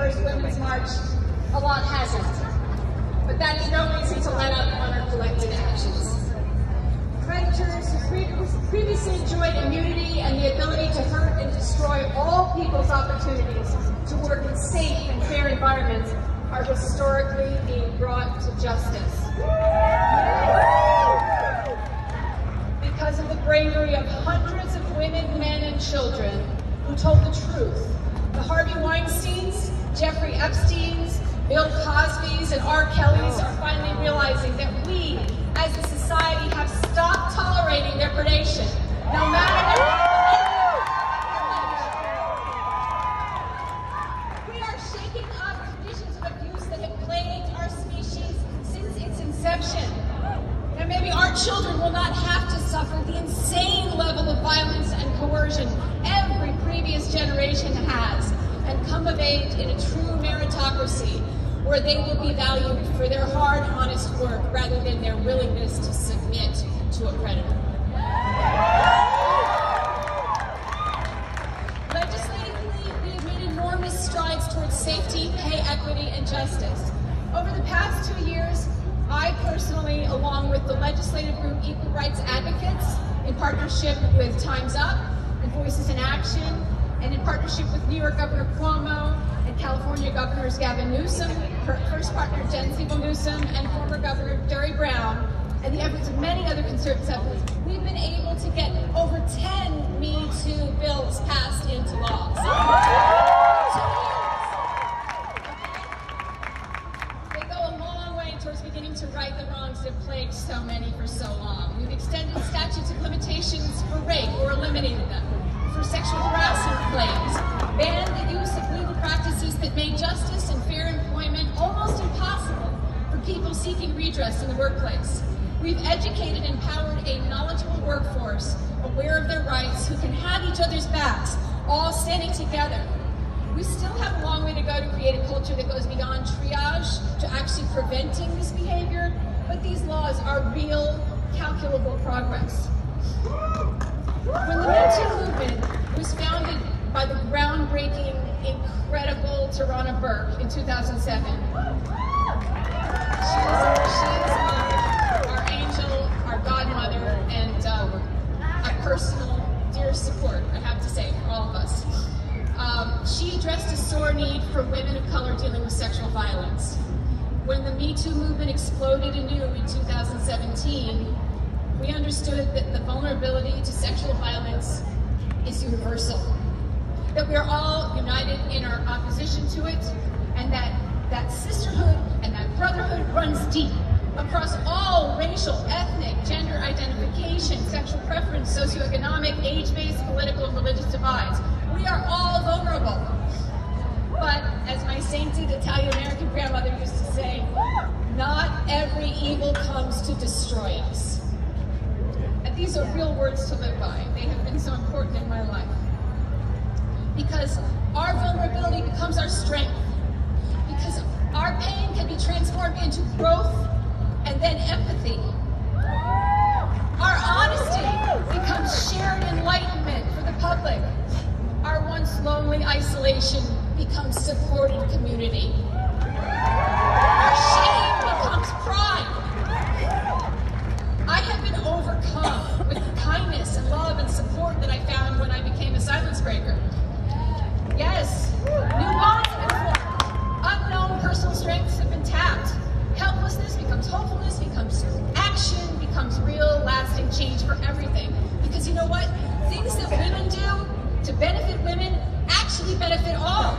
first Women's March, a lot hasn't. But that is no reason to let up on our collective actions. Predators who previously enjoyed immunity and the ability to hurt and destroy all people's opportunities to work in safe and fair environments are historically being brought to justice. Because of the bravery of hundreds of women, men, and children who told the truth. The Harvey Weinsteins, Jeffrey Epsteins, Bill Cosbys, and R. Kellys are finally realizing that we, as a society, have stopped tolerating their predation, no matter their We are shaking up conditions of abuse that have plagued our species since its inception. And maybe our children will not have to suffer the insane level of violence and coercion every previous generation has, and come of age in a true meritocracy where they will be valued for their hard, honest work rather than their willingness to submit to a predator. Legislatively, we have made enormous strides towards safety, pay equity, and justice. Over the past 2 years, I personally, along with the legislative group Equal Rights Advocates, in partnership with Time's Up and Voices in Action, and in partnership with New York Governor Cuomo and California Governors Gavin Newsom, her first partner Jen Siebel Newsom, and former Governor Jerry Brown, and the efforts of many other conservative efforts, we've been able to get over 10 Me Too bills passed into law. They go a long way towards beginning to right the wrongs that plagued so many for so long. We've extended statutes of limitations for rape or eliminated them, for sexual harassment claims, banned the use of legal practices that made justice and fair employment almost impossible for people seeking redress in the workplace. We've educated and empowered a knowledgeable workforce, aware of their rights, who can have each other's backs, all standing together. We still have a long way to go to create a culture that goes beyond triage to actually preventing this behavior, but these laws are real, calculable progress. When the Me Too movement was founded by the groundbreaking, incredible Tarana Burke in 2007, she's our angel, our godmother, and a personal, dear support, I have to say, for all of us. She addressed a sore need for women of color dealing with sexual violence. When the Me Too movement exploded anew in 2017, we understood that the vulnerability to sexual violence is universal, that we are all united in our opposition to it, and that sisterhood and that brotherhood runs deep across all racial, ethnic, gender identification, sexual preference, socioeconomic, age-based, political, and religious divides. We are all vulnerable. But as my sainted Italian-American grandmother used to say, not every evil comes to destroy us. And these are real words to live by. They have been so important in my life. Because our vulnerability becomes our strength. Because our pain can be transformed into growth and then empathy. Our honesty becomes shared enlightenment for the public. Our once lonely isolation becomes supported community. Our shame becomes pride. I have been overcome with the kindness and love and support that I found when I became a silence breaker. Yes, new bonds have been formed. Unknown personal strengths have been tapped. Helplessness becomes hopefulness, becomes action, becomes real, lasting change for everything. Because you know what? Things that women do to benefit women actually benefit all.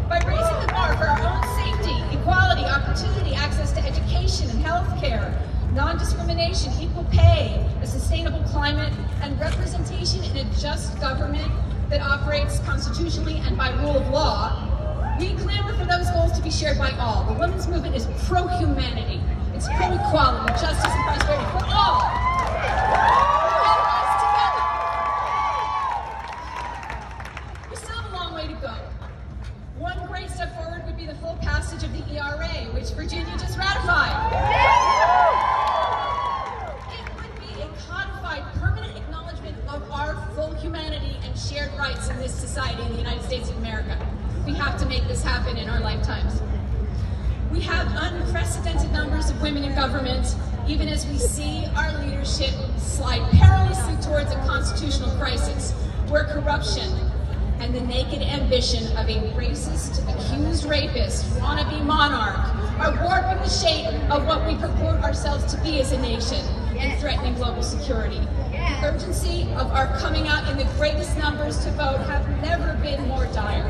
By raising the bar for our own safety, equality, opportunity, access to education and health care, non-discrimination, equal pay, a sustainable climate, and representation in a just government that operates constitutionally and by rule of law, we clamor for those goals to be shared by all. The women's movement is pro-humanity. It's pro-equality, justice, and prosperity for all. We still have a long way to go. One great step forward would be the full passage of the ERA, which Virginia just ratified. It would be a codified, permanent acknowledgement of our full humanity and shared rights in this society in the United States of America. We have to make this happen in our lifetimes. We have unprecedented numbers of women in government, even as we see our leadership slide perilously towards a constitutional crisis, where corruption and the naked ambition of a racist, accused rapist, wannabe monarch are warping the shape of what we purport ourselves to be as a nation and threatening global security. The urgency of our coming out in the greatest numbers to vote have never been more dire.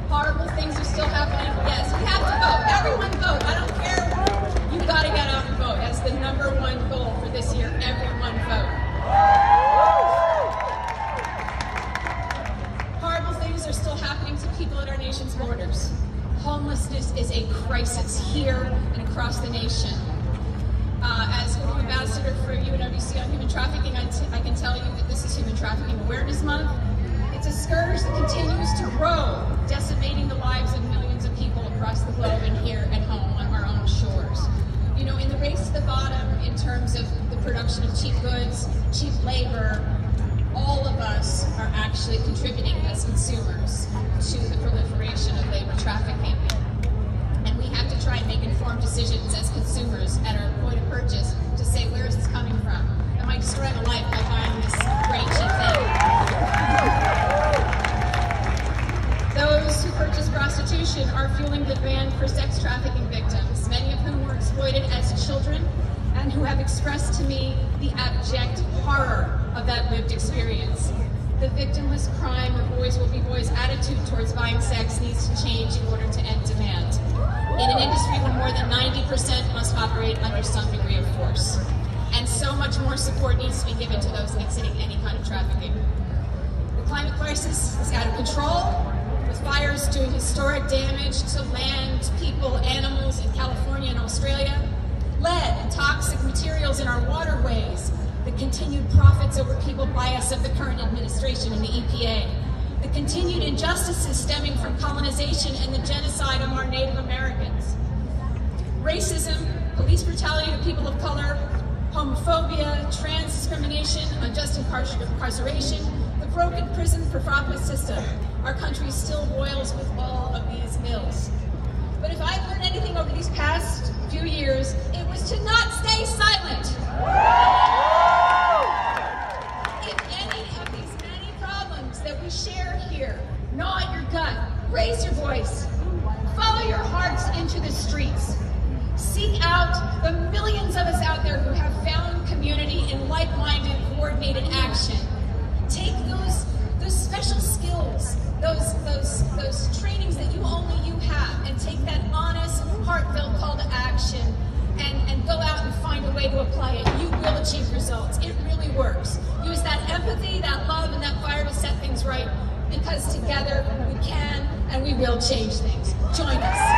Horrible things are still happening. Yes, we have to vote. Everyone vote. I don't care. You've got to get out and vote. That's the #1 goal for this year. Everyone vote. Horrible things are still happening to people at our nation's borders. Homelessness is a crisis here and across the nation. As Global Ambassador for UNODC on human trafficking, I can tell you that this is Human Trafficking Awareness Month. It's a scourge that continues to grow, decimating the lives of millions of people across the globe and here at home on our own shores. You know, in the race to the bottom, in terms of the production of cheap goods, cheap labor, all of us are actually contributing as consumers to the proliferation of labor trafficking. And we have to try and make informed decisions as consumers at our point of purchase to say, where is this coming from? Am I destroying a life by buying this great cheap thing? Those who purchase prostitution are fueling the demand for sex trafficking victims, many of whom were exploited as children and who have expressed to me the abject horror of that lived experience. The victimless crime or boys will be boys attitude towards buying sex needs to change in order to end demand. In an industry where more than 90% must operate under some degree of force. And so much more support needs to be given to those exiting any kind of trafficking. The climate crisis is out of control, with fires doing historic damage to land, people, animals in California and Australia, lead and toxic materials in our waterways, the continued profits over people bias of the current administration and the EPA, the continued injustices stemming from colonization and the genocide of our Native Americans, racism, police brutality to people of color, homophobia, trans discrimination, unjust incarceration, the broken prison for profit system. Our country still boils with all of these ills. But if I've learned anything over these past few years, it was to not stay silent. If any of these many problems that we share here gnaw at your gut, raise your voice. Follow your hearts into the streets. Seek out the millions of us out there who have found community in like-minded, coordinated action. Take those special skills, those trainings that only you have, and take that honest, heartfelt call to action and go out and find a way to apply it. You will achieve results. It really works. Use that empathy, that love, and that fire to set things right, because together we can and we will change things. Join us.